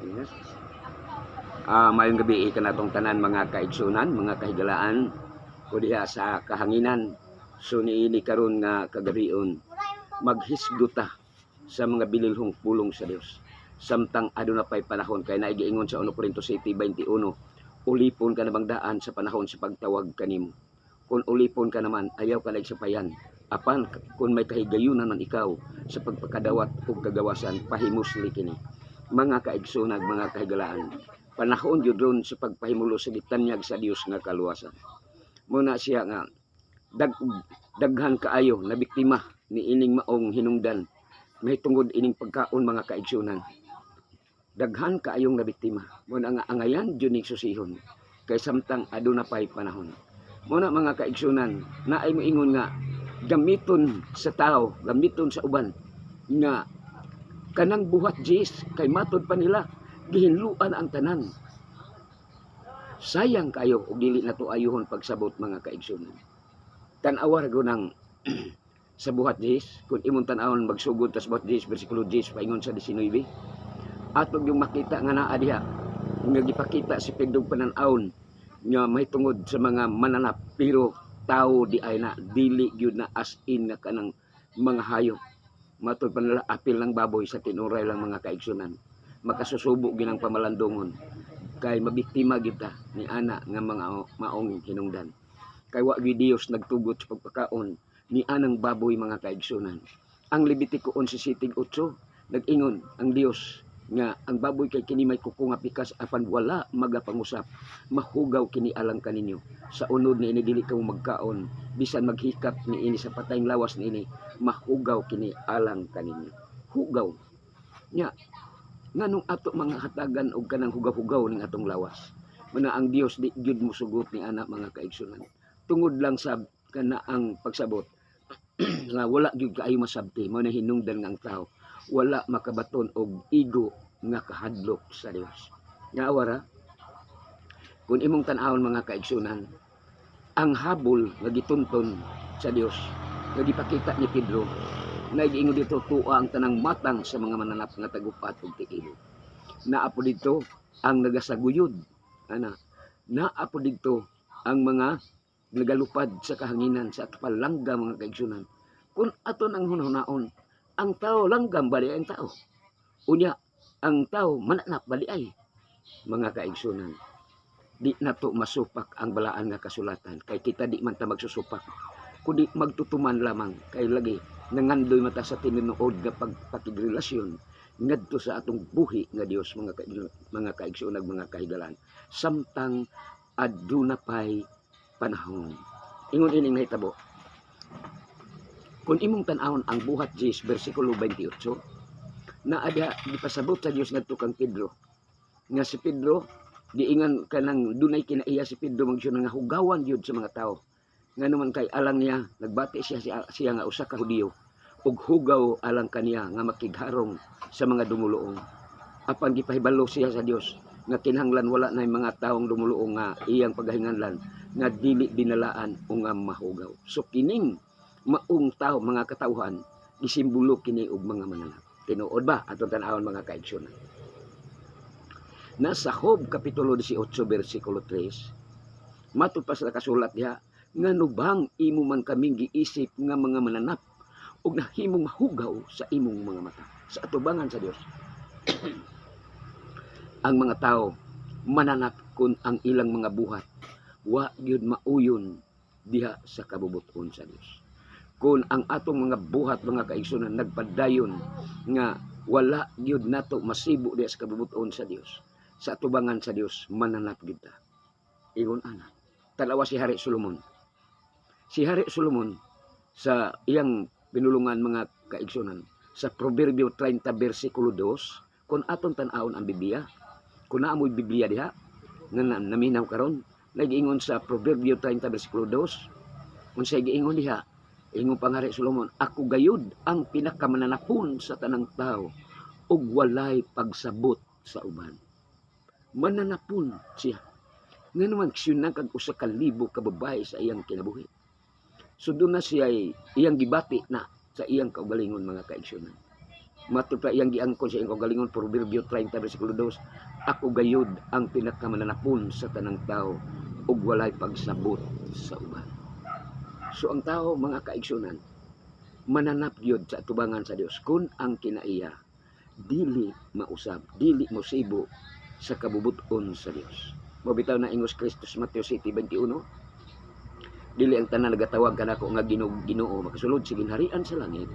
Yes. Mayong gabi kanatong tanan mga kaigsunan, mga kahigalaan ko diha sa kahanginan. So niini karon nga kagabion maghisguta sa mga bililhong pulong sa Dios. Samtang aduna pay panahon kay naigiingon sa 1 Corinto 7:21, ulipon ka na bang daan sa panahon sa pagtawag kanimo. Kung ulipon ka naman, ayaw ka nagsapayan. Apan kung may kahigayunan man ikaw sa pagpakadawat ug kagawasan, pahimusli kini. Mga kaigsunag, mga kahigalaan, panahon yun ron sa pagpahimulo sa gitanyag sa Dios nga kaluwasan. Muna siya nga daghan kaayo na biktima ni ining maong hinungdan may tungod ining pagkaon mga kaigsunan. Daghan kaayong na biktima. Muna nga angayan jud ning susihon kay samtang aduna pay panahon. Muna mga kaigsunan, naay mo ingon nga gamiton sa tao, gamiton sa uban nga kanang buhat jis kay matod pa nila gihinluan ang tanan. Sayang kayo ug dili nato ayuhon pagsabot mga kaigsunan. Tan-awa ra nang sa buhat jis kun imong tan-awon magsugod tas buhat jis bersikulo 10 paingon sa 19. Atog yung makita nga naa diha nga gipakita si Pedro panan-awon nga may tungod sa mga mananap pero tao di ay na dili gyud na as in nga kanang mga hayop. Matod pa nila apil ng baboy sa tinuray lang mga kaigsunan. Makasusubo ginang pamalandongon kay mabiktima kita ni ana nga mga maong hinungdan. Kay wa gyud Dios nagtugot sa pagpakaon ni anang baboy mga kaigsunan. Ang Levitico 11:8 nag-ingon ang Dios nga ang baboy kay kini may kuko nga pikas apan wala magapangusap, mahugaw kini alang kaninyo. Sa unod ni ini dili kamo magkaon, bisan maghikap ni ini sa patayng lawas ni ini, mahugaw kini alang kaninyo. Hugaw. Nya, nganong ato mga hatagan og kanang hugaw-hugaw ning atong lawas. Muna ang Dios di gyud mosugot ni ana mga kaigsunan. Tungod lang sa kana ang pagsabot nga wala gyud kaayo masabti mao na hinungdan nga ang tao wala makabaton og igo nga kahadlok sa Dios. Nga awara kung imong tan-awon mga kaigsunan, ang habol nga gitunton sa Dios nga gipakita ni Pedro nag-ingon dito tuwa ang tanang matang sa mga mananap nga tagupat ug tiil. Naapo dito ang nagasaguyod ana. Naapo dito ang mga nagalupad sa kahanginan sa palangga mga kaigsunan. Kung aton ang hunahunahon, ang tao langgam bali ang tao. Unya, ang tao mananap bali ay mga kaigsunan. Di nato masupak ang balaan nga kasulatan kay kita di man ta magsusupak. Kundi magtutuman lamang kay lagi nangandoy mata sa tinuod nga pagpakigrelasyon ngadto sa atong buhi nga Dios mga kaigsunan mga kahigalan. Samtang aduna pay panahon. Ingon ining nahitabo. Kung imong tan-awon ang buhat 10 bersikulo 28 na ada gipasabot sa Dios ngadto kang Pedro nga si Pedro diingan kanang dunay kinaiya si Pedro magsiyon nga hugawan gyud sa mga tao nga naman kay alang niya nagbati siya nga usa ka Hudiyo ug hugaw alang kaniya nga makigharong sa mga dumuluong apan gipahibalo siya sa Dios nga kinahanglan wala na mga taong dumuluong nga iyang pagahinganlan nga dili binalaan o nga mahugaw. So kining maong tao mga katawhan gisimbolo kini og mga mananap. Tinuod ba atong tan-awon mga kaigsunan? Nasa Job kapitulo 18 bersikulo 3 matud pa sa kasulat diha ngano bang imo man kaming giisip nga mga mananap ug nahimong mahugaw sa imong mga mata sa atubangan sa Dios. Ang mga tao mananap kun ang ilang mga buhat wa gyud mauyon diha sa kabubuton sa Dios. Kung ang atong mga buhat mga kaigsunan nagpadayon nga wala gyud nato masibo diha sa kabubuton sa Dios, sa atubangan sa Dios mananap gyud ta. Ingon ana. Tanawa si Hari Solomon. Si Hari Solomon sa iyang pinulungan mga kaigsunan sa Proverbio 30 bersikulo 2 kung aton tan-awon ang Biblia, kung naamoy Biblia diha nga naminaw karon, nag-ingon sa Proverbio 30 bersikulo 2 unsay giingon diha. Ingon pa nga Hari Solomon, ako gayud ang pinakamananapon sa tanang tao ug walay pagsabot sa uban. Mananapon siya. Nga naman siya kag usa ka libo ka babae sa iyang kinabuhi. So doon na siya iyang gibati na sa iyang kaugalingon mga kaigsunan. Matupla iyang giangkon sa iyang kagalingon, Proverbio 30 versikulo 2, ako gayud ang pinakamananapon sa tanang tao ug walay pagsabot sa uban. So ang tao mga kaigsunan, mananap gyud sa atubangan sa Dios kun ang kinaiya dili mausab, dili mosibo sa kabubuton sa Dios. Mabitaw na ingos Kristus Mateo 7:21, dili ang tanan nagatawag kanako nga Ginoo makasulod sa ginharian sa langit,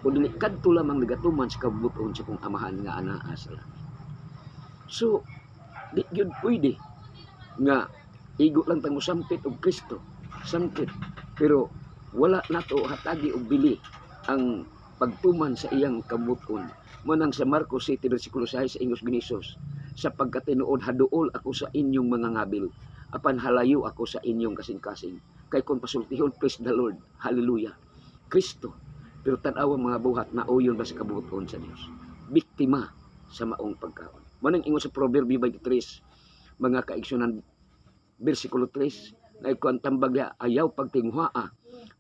o dili kadto lamang nagatuman sa kabubuton sa kong amahan nga anaa sa langit. So di gyud pwede nga igo lang tang mosampit og Kristo, sampit, pero wala nato hatagi og bili ang pagtuman sa iyang kabubuton. Manang sa Marcos 7 versikulo 6 sa ingos Ginisos, sapagkat tinuod haduol ako sa inyong mga ngabil, apan halayo ako sa inyong kasing-kasing. Kay kung pasultihon, praise the Lord, hallelujah, Kristo. Pero tanaw ang mga buhat na uyon ba sa kabubuton sa Dios, biktima sa maong pagkaon. Manang ingon sa Proverbio 23 mga kaigsunan versikulo 3, na ikuan tambag niya, ayaw pagtinghwaa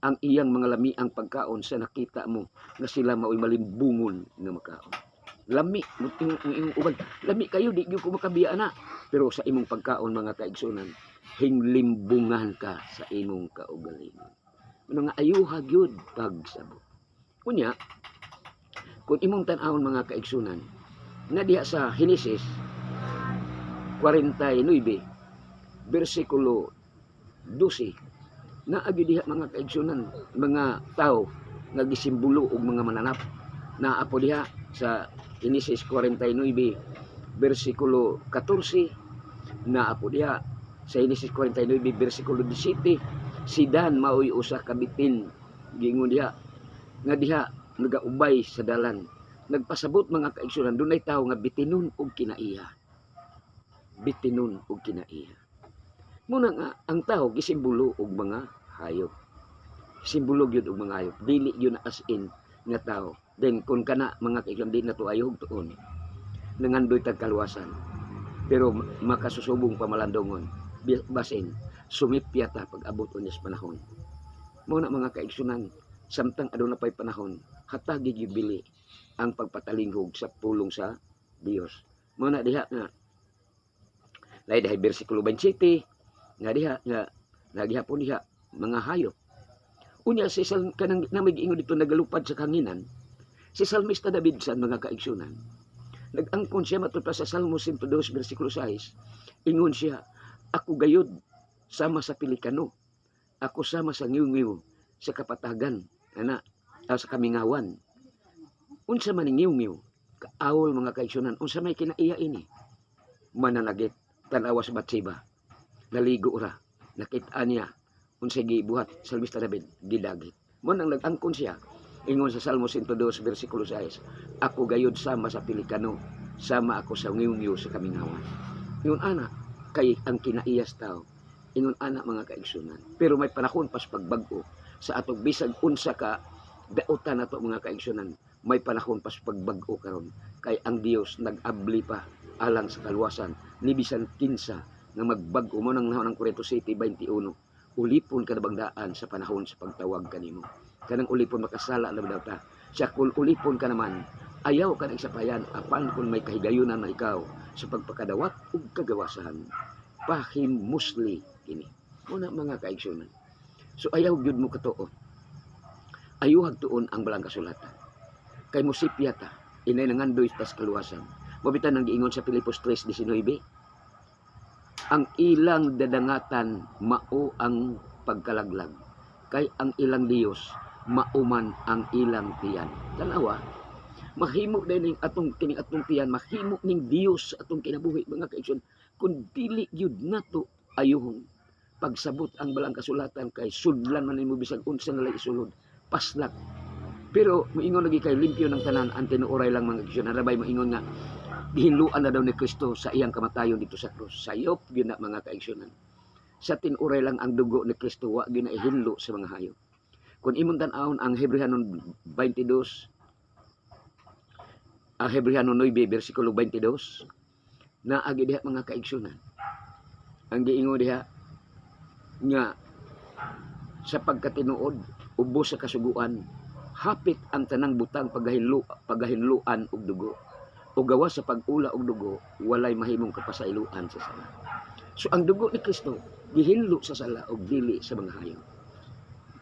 ang iyang mga lamiang pagkaon sa nakita mo na sila mao'y malimbungon nga makaon. Lami, uban, lami kayo, di ko makabiya na. Pero sa imong pagkaon mga kaigsunan, hinglimbungan ka sa imong kaugalingon. Ano nga ayuha gyud pagsabot. Kunya, kung imong tan-awon mga kaigsunan, na diha sa Henesis 49 versikulo 12, naagi diha mga kaigsunan, mga tao nga gisimbolo og mga mananap. Naapo diha sa Genesis 49 versikulo 14, naapo diha sa Genesis 49 versikulo 17, si Dan mao'y usa ka bitin, gingon diha nga diha nagaubay sa dalan. Nagpasabot mga kaigsunan, dunay tao nga bitinon og kinaiya. Bitinon og kinaiya. Muna nga ang tao gisimbolo og mga hayop. Simbolo gyud og mga hayop, dili gyud na as in nga tao. Then kung kana mga kaigsunan, di na to ayog tuon, nangandoy tag kaluwasan, pero makasusubong pamalandongon, basin sumipya ta pag abot unya sa panahon. Muna mga kaigsunan, samtang aduna pay panahon, hatagi gyud bili ang pagpatalinghog sa pulong sa Dios. Muna diha nga lay dahi bersikulo 27 nga diha nga naghapon diha mga hayop. Unya si kanang namig-ingon dito nagalupad sa kanginan, si Salmista David sa mga kaigsunan, nag-angkon siya matupad sa Salmo 102 versikulo 6, ingon siya, ako gayod sama sa pilikano, ako sama sa ngiw-ngiw sa kapatagan, sa kamingawan. Unsa man ngiw-ngiw, kaawol mga kaigsunan, unsa may kinaiya ini, mananagit, tanawa sa Batsiba, naligo ra, nakita niya, unsay gibuhat Salmista David, gidagit. Mo nang nag-angkon siya, ingon sa Salmo 102 versikulo 6, ako gayud sama sa pilikano, sama ako sa ngiw-ngiw sa kamingawan. Ingon ana, kay ang kinaiyas tao, ingon ana mga kaigsunan. Pero may panahon pas pagbago sa atong bisag unsa ka dautan nato mga kaigsunan, may panahon pas pagbago karon, kay ang Dios nag-abli pa alang sa kaluwasan ni bisan kinsa nga magbago mo nang nahon ng Corinto City 21, ulipon ka na bangdaan sa panahon sa pagtawag kanimo. Kanang ulipon makasala na daw ta. Siya kung ulipon ka naman, ayaw ka ng sapayan, apan kung may kahigayunan na ikaw sa pagpakadawat ug kagawasan, pahimusli kini. Muna mga kaigsunan. So ayaw gyud mo katuon. Ayuhag tuon ang balang kasulatan. Kay musipya ta, inay nangandoy tas kaluwasan. Mabitan ang giingon sa Filipos 3:19, ang ilang dadangatan mao ang pagkalaglag, kay ang ilang Dios mauman ang ilang tiyan. Tanawa, mahimo din ning atong kining atong tiyan, mahimo ning Dios sa atong kinabuhi mga kaigsunan, kun dili gyud nato ayuhong pagsabot ang balang kasulatan, kay sudlan man nimo bisag unsa nalay isulod, paslak. Pero moingon lagi kay limpyo ng tanan, ang tinuoray lang mga kaigsunan. Rabay moingon nga gihinluan na daw ni Kristo sa iyang kamatayon dito sa krus. Sayop gyud na mga kaigsunan. Sa tinuray lang ang dugo ni Kristo, wa gyud na ihinlo sa mga hayop. Kung imong tan-awon ang Hebrehanon 22, ang Hebrehanon 9 bersikulo 22, naagi diha mga kaigsunan. Ang giingon diha nga sa pagkatinuod ubos sa kasuguan, hapit ang tanang butang pagahinluan og dugo. O gawas sa pag-ula og dugo, walay mahimong kapasailuan sa sala. So ang dugo ni Kristo gihinlo sa sala og dili sa mga hayop.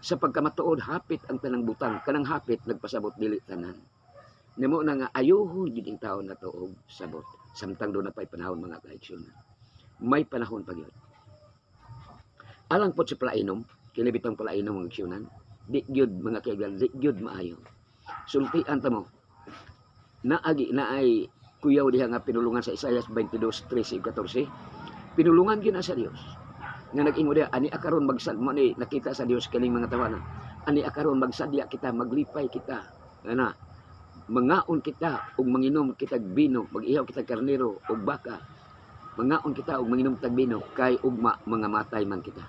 Sa pagkamatuod hapit ang tanang butang, kanang hapit nagpasabot dili tanan. Nemo na nga ayuhon gid ang taon nato og sabot. Samtang do na pay panahon mga kaigsunan. May panahon pa gyud. Alang po sa palainom, kinibitang palainom mga kaigsunan, di gyud mga kaibigan, di gyud maayo. Sultian ta mo. Naagi na ay kuyaw diha nga pinulungan sa Isaias 22:13-14. Pinulungan gyud na sa Dios. Nga nag-ingo diha ani akaron mo ni nakita sa Dios kaning mga tawanan. Ani akaron magsadya kita, maglipay kita. Ana mangaon kita ug manginom kita bino, mag-ihaw kita karnero ug baka. Mangaon kita ug manginom tag bino kay ugma mga matay man kita.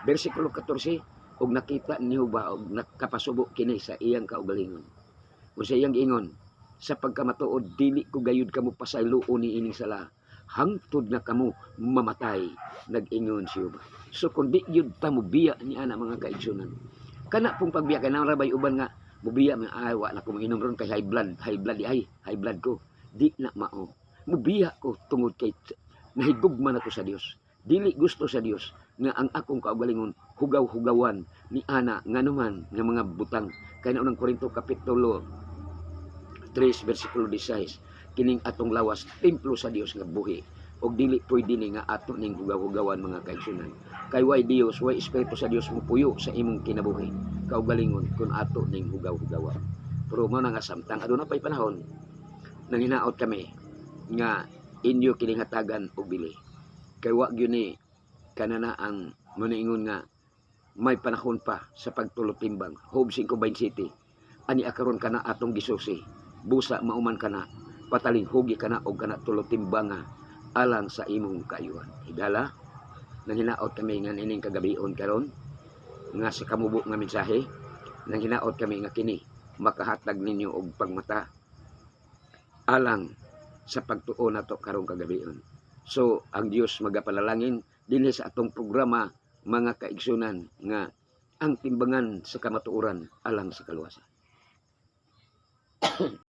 Bersikulo 14, ug nakita niyo ba og nakapasubo kini sa iyang kaugalingon. Kung sa iyang giingon, sa pagkamatuod dili ko gayud kamo pasayloon ni ining sala, hangtod na kamo mamatay, nag-ingon siya ba. So kung di yun ta mubiya ni ana mga kaigsunan, kana pong pagbiya kay narabay uban nga mubiya man ay wa na ko manginom ron kay high blood ko, di na mao. Mubiya ko tungod kay nahigugman ako sa Dios. Dili gusto sa Dios nga ang akong kaugalingon hugaw-hugawan ni ana nganuman nga mga butang. Kay naunang Korinto kapitulo 3:16, kining atong lawas templo sa Dios nga buhi og dili pwede ni nga ato ning hugaw-hugawan mga kaigsunan. Kay way Dios, way espiritu sa Dios mupuyo sa imong kinabuhi kaugalingon kun ato ning hugaw-hugawan. Pero mao na nga samtang aduna pay panahon nang hinaot kami nga inyo kining hatagan og bili. Kay wa gyud ni kanana ang moningon nga may panahon pa sa pagtulot timbang. Job 5:27, ani akaron kana atong gisusi, busa mauman kana, pataling hugi kana og kana tulot timbanga alang sa imong kaayuhan. Higala nang hinaot kami nga ining kagabion karon nga sa kamubo nga mensahe, nang hinaot kami nga kini makahatag ninyo og pagmata alang sa pagtuo nato karong kagabion. So ang Dios magapalalangin dinhi sa atong programa mga kaigsunan nga ang timbangan sa kamatuoran alang sa kaluwasan.